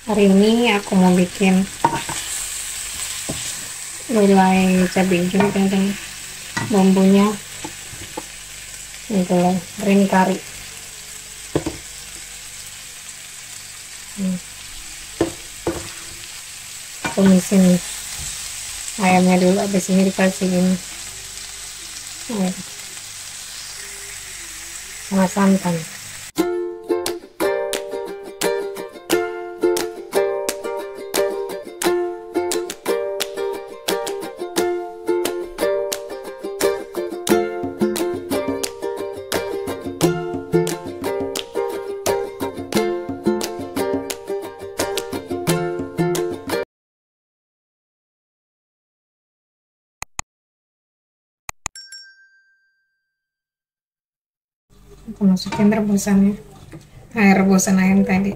Hari ini aku mau bikin gulai cabai hijau dan bumbunya itu loh, green curry. Tumisin ayamnya dulu, habis ini dikasih ini sama santan. Aku masukin rebusannya, air rebusan ayam tadi.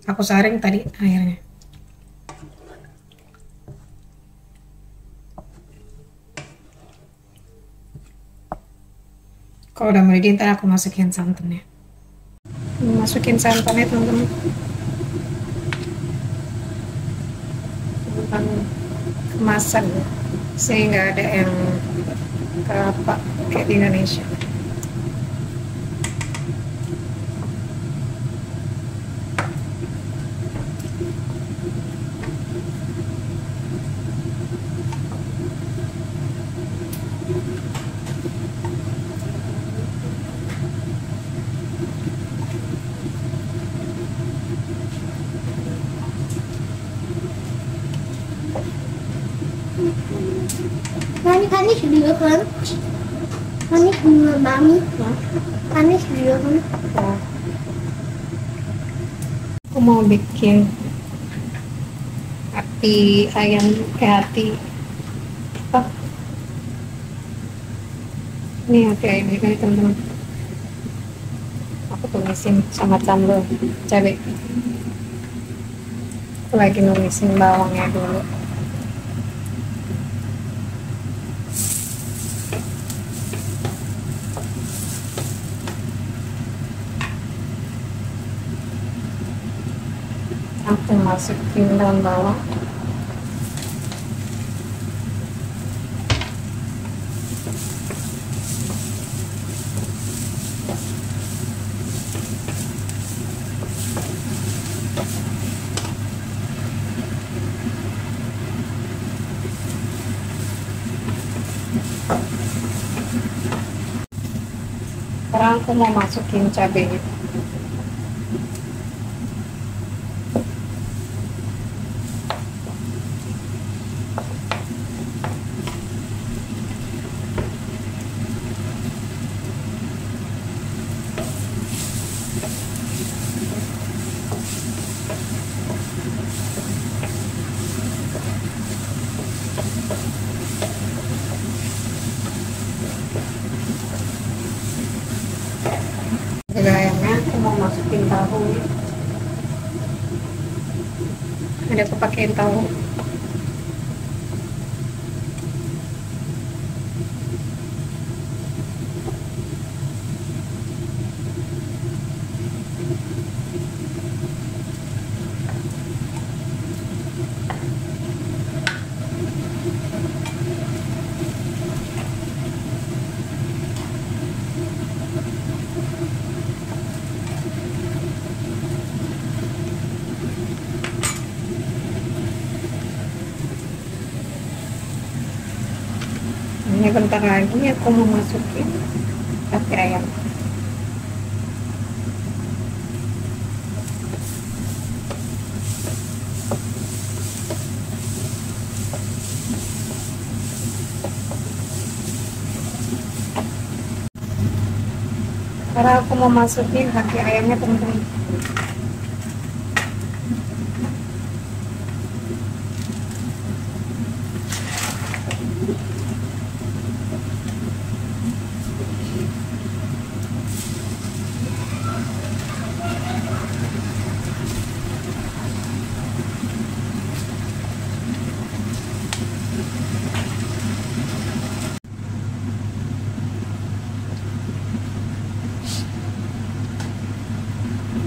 Aku saring tadi airnya. Kalau udah mendidih, ntar aku masukin santannya. Masukin santannya teman-teman. Santan kemasan, sehingga ada yang kelapa kayak di Indonesia. Kan ich rühren? Kann ich rühren, Mami? Ja. Kann ich rühren? Ya. Aku mau bikin hati ayam, hati apa? Ini hati ayam ini teman-teman. Aku tumisin sama sambal cabai. Aku lagi numisin bawangnya dulu. Aku masukin daun bawang. Sekarang aku mau masukin cabenya. Ayamnya aku mau masukin tahu. Ada aku pakein tahu. Ini bentar lagi aku mau masukin hati ayam. Sekarang aku mau masukin hati ayamnya teman-teman.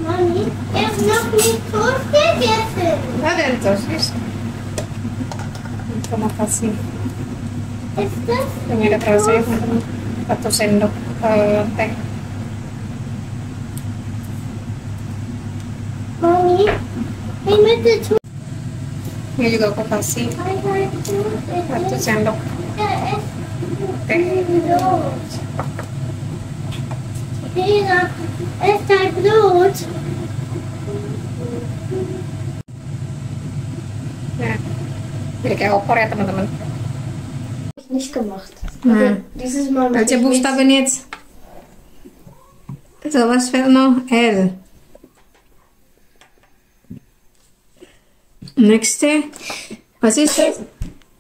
Mami? noch nicht Toast gegessen. Adentro, sì. Come così. Ist das? Quindi le cose fatto sendo te. Mami, ich möchte Toast. Io juga aku kasih satu sendok teh. Lena, ess dein Brot. Nah, jadi kayak opor ya teman-teman. Nicht gemacht. Nah, Dieses Mal welche Buchstaben jetzt? So, was fehlt noch? L. Nächste. Was ist das?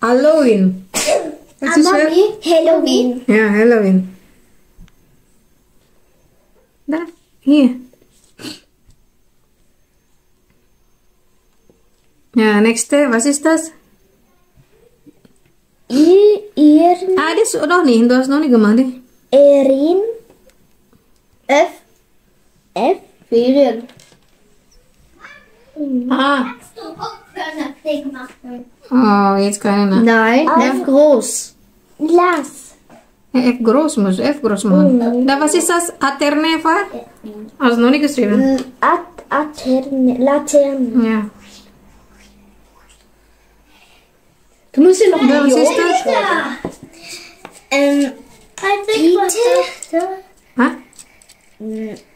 Halloween. Was ist das? Mami, Halloween. Ja, Halloween. Da, hier. Ja, nächste. Was ist das? Ah, das ist noch nicht. Du hast noch nicht gemacht. Erin. F. Ferien. Ah. Hast du auch Körnerpflege machen? Oh, jetzt keine. Nein, F groß. Lass. F groß muss, F groß machen. Da, was ist das? Alterneva? Hast du noch nicht geschrieben? Laterne. Ja. Du musst ja noch Da, was ist das? Bitte? Ha?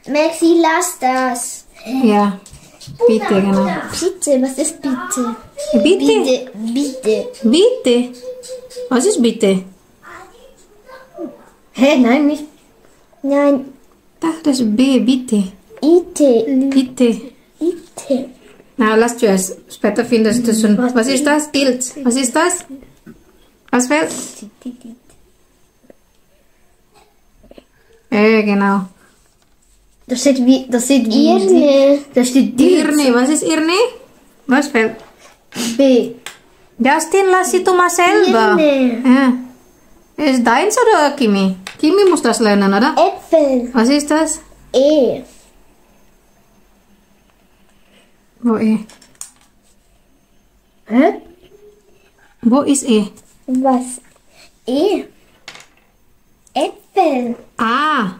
Maxi, lass das. Ja. Bitte, genau. Bitte, was ist bitte? Bitte? Bitte. Bitte? Was ist bitte? Hä, nein, nicht. Nein, Da, das ist B, bitte. Ite. Bitte. Ite. Na, lass zuerst. Später findest du schon. Was ist das? Gilt. Was ist das? Was fehlt? Genau. Das steht wie, Irne. Da steht Irne. Was ist Irne? Was fehlt? B. Justin, lass sie du mal selber. Irne. Ja. Ist deins oder Kimi? Kimi muss das lernen, oder? Äpfel. Was ist das? E. Wo E? Hä? Wo ist E? Was? E. Äpfel. Ah.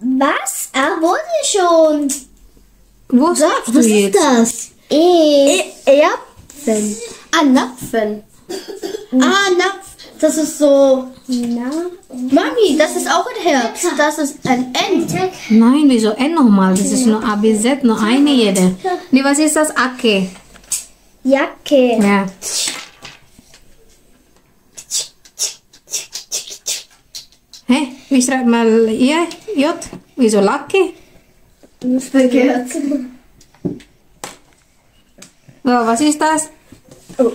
Was? Ah, wurde schon. Wo sagst du Was jetzt? ist das? Äpfel. Ah, Napfen. Napf. Das ist so. Mami, das ist auch ein Herbst. Das ist ein N. Nein, wieso N nochmal? Das ist nur A, B, Z, nur eine jede. Nee, was ist das? Acke. Jacke. Ja. Hä? Wie schreibt man hier? J? Wieso Lacke? Verkehrt. So, was ist das? Oh.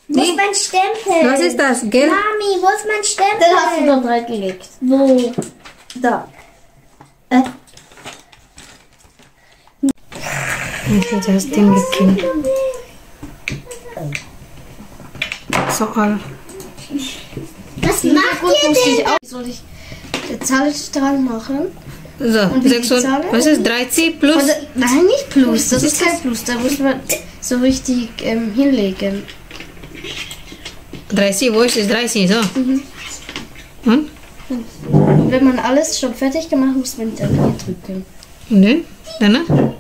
Wo Nee. ist mein Stempel? Was ist das? Gelb? Mami, wo ist mein Stempel? Den hast du noch reingelegt. Wo? Da. Ich das Ding gekriegt. So, all. Was macht ihr denn? Soll ich die Zahl dran machen? So, wie die 600, Zahl? was ist 13 plus? Oder, nein, nicht Plus. Das Was ist ist kein Plus. Da muss man so richtig hinlegen. 30, wo ist es? 30, so. Und? Und wenn man alles schon fertig gemacht muss, man dann hier drücken. Und dann?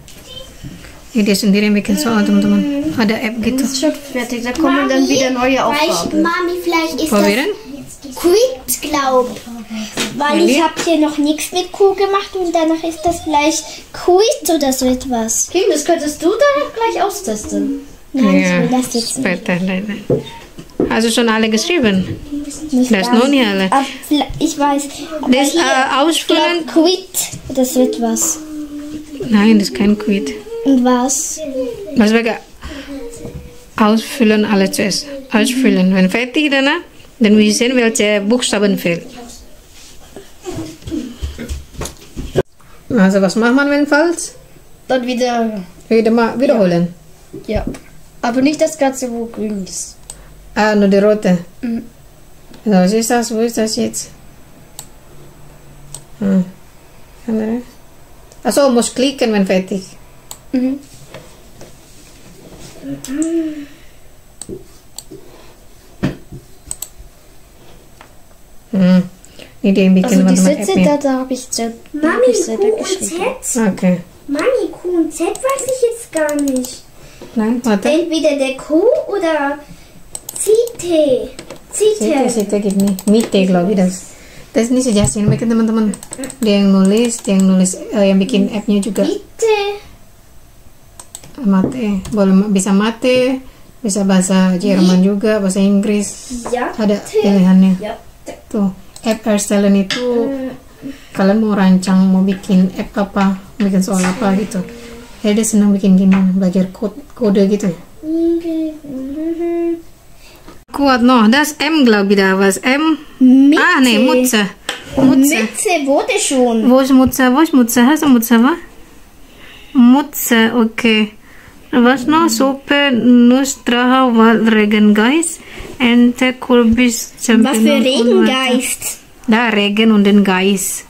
Dia sendiri yang bikin soal teman-teman. Ada app gitu. Das ist schon fertig. Da kommen dann wieder neue Aufgaben. Mami, vielleicht ist Probieren? das Quid, glaub. Weil ich habe hier noch nichts mit Kuh gemacht und danach ist das vielleicht Quid oder so etwas. Kim, das könntest du dann gleich austesten. Nein, Ja, ich will das jetzt nicht. später. Nein. Hast du schon alle geschrieben? Nicht Das ganz. noch nicht alle. Aber ich weiß. Aber Das hier, ausfüllen? ich glaub, Quid oder so etwas. Nein, das ist kein Quid. Und was? Was wir ausfüllen alles zuerst. Ausfüllen. Wenn fertig dann wir sehen, welche Buchstaben fehlen. Also was macht man, wenn falsch? Dann wieder. Wiederholen. Ja. Aber nicht das Ganze, wo grün ist. Ah, nur die rote. Mhm. So, was ist das? Wo ist das jetzt? Andere. Achso, muss klicken, wenn fertig. Mhm. Ini dia yang bikin Also die teman-teman Sitze, App-nya. da habe ich selber Mami, Q geschrieben. und Z? Oke. Mami, Q und Z weiß ich jetzt gar nicht. Nein, warte. Entweder der Q oder Cite. Situ gini. Mite kalau das. Das ini si Justin bikin teman-teman. Dia yang nulis, yang bikin app-nya juga. Bitte. Mate, boleh bisa mate, bisa bahasa Jerman juga, bahasa Inggris. Ja. Ada pilihannya. Ja. Tuh, app Erstellen itu kalian mau rancang, mau bikin app apa, bikin soal apa gitu. Dia senang bikin gini, belajar kode gitu. Kuat no, das M glaube ich da was. M. Mitte. Ah, nee, Mutze. Mitte wurde schon. Wo ist Mutze? Wo ist Mutze? Hast du Mutze, wa? Mutze, okay. Was noch? Suppe, Nussdrache, Waldregengeist, Ente, Kulbis, Was für Regengeist. Da, Regen und den Geist.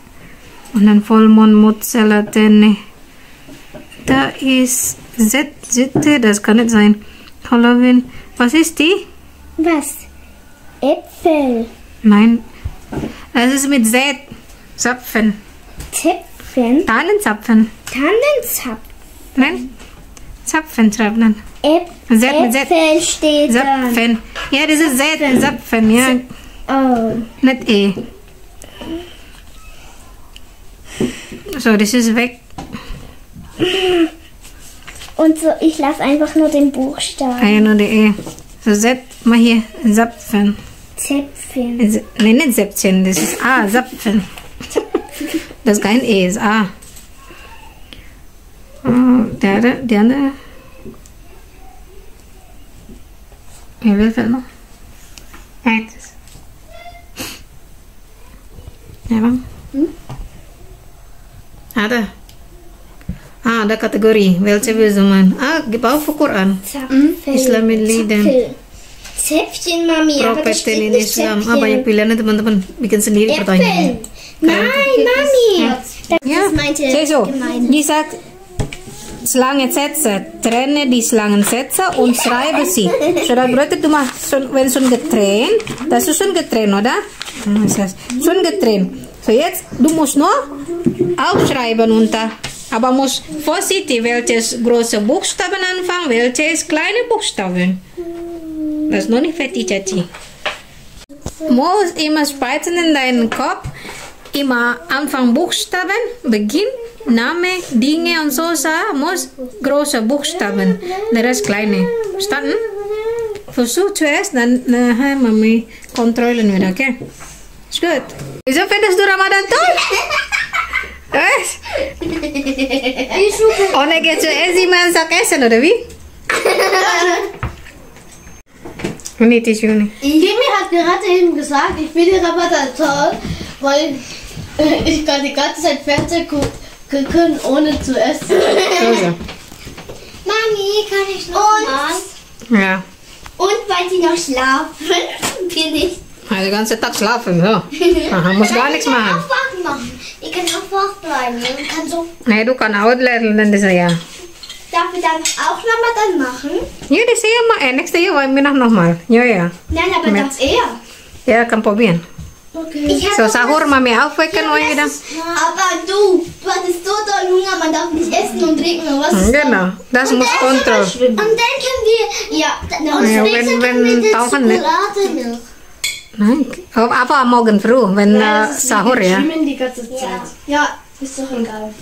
Und dann Vollmond, Mutze, Laterne. Da ist Sitte, das kann nicht sein. Halloween. Was ist die? Was? Äpfel. Nein. Das ist mit Z. Zapfen. Zäpfen. Tannenzapfen. Tannenzapfen. Nein? Zapfen schreibt man. Z mit Z. Äpfel steht dann. Zapfen. Ja, das ist Z. Zapfen, ja. Oh. Nicht E. So, das ist weg. Und so, ich lasse einfach nur den Buchstaben. Ah, ja, nur die E. So, Z, mal hier. Zapfen. Zäpfchen. Nein, nicht Säpfchen, das ist A. Zapfen. Das ist kein E, ist A. Der andere. Ja, wer fällt noch? Eins. Ja, Bang. Ada. Ada Kategorie. Welche willst du meinen? Gib auf für Quran. Islamic Lieder. Zäpfchen, Mami. Aber das Prophet steht in nicht Islam. Zäpfchen. Banyak pilihannya teman-teman. Bikin sendiri pertanyaan. Äpfel. Nein, Mami. Das Ja, meinte sehr so. gemein. Die sagt Slangensätze. Trenne die Slangensätze und schreibe sie. So, das bedeutet, du machst schon, wenn schon getrennt, das ist schon getrennt, oder? Das heißt, schon getrennt. So, jetzt, du musst nur aufschreiben unter. Aber muss vorsichtig, welches große Buchstaben anfangen, welches kleine Buchstaben. Das ist noch nicht fertig, Chachi. Muss immer speichern in deinen Kopf. Immer Anfang Buchstaben, Beginn, Name, Dinge und so, muss große Buchstaben, der Rest kleine. Verstanden? Versuch zuerst, dann nachher Mami kontrollieren wieder, okay? Ist gut. Wieso findest du Ramadan toll? Was? Oh, ne, geht zuerst immer Sack essen, oder wie? Nee, Tisch nicht. Kimi hat gerade eben gesagt, ich finde Ramadan toll, weil ich kann die ganze Zeit Fernsehen gucken, ohne zu essen. Also. Mami, kann ich noch mal? Ja. Und weil sie noch schlafen, bin ich. Also den ganzen Tag schlafen, so. Aha, muss gar nichts machen. Auch wach machen. Ich kann auch wach bleiben. Ich kann so. Nee, du kannst auch lernen, das ja. Darf ich dann auch Ramadan machen? Ja, das ja mal. Nächstes Jahr wollen wir nochmal. Ja, ja. Nein, aber Mit- darf er. Ja, kann probieren. Okay. Ich So, Sahur Mami aufwecken wollen wieder. Aber du hattest so doll Hunger, man darf nicht essen und trinken und was. Genau, das muss Kontrolle. Und dann können wir, ja, und Ja, später wenn- können wir wenn die tauchen nicht. Schokolade noch. Nein, aber morgen früh, wenn Sahur, ja. Schwimmen die ganze Zeit. Ja, ist doch egal.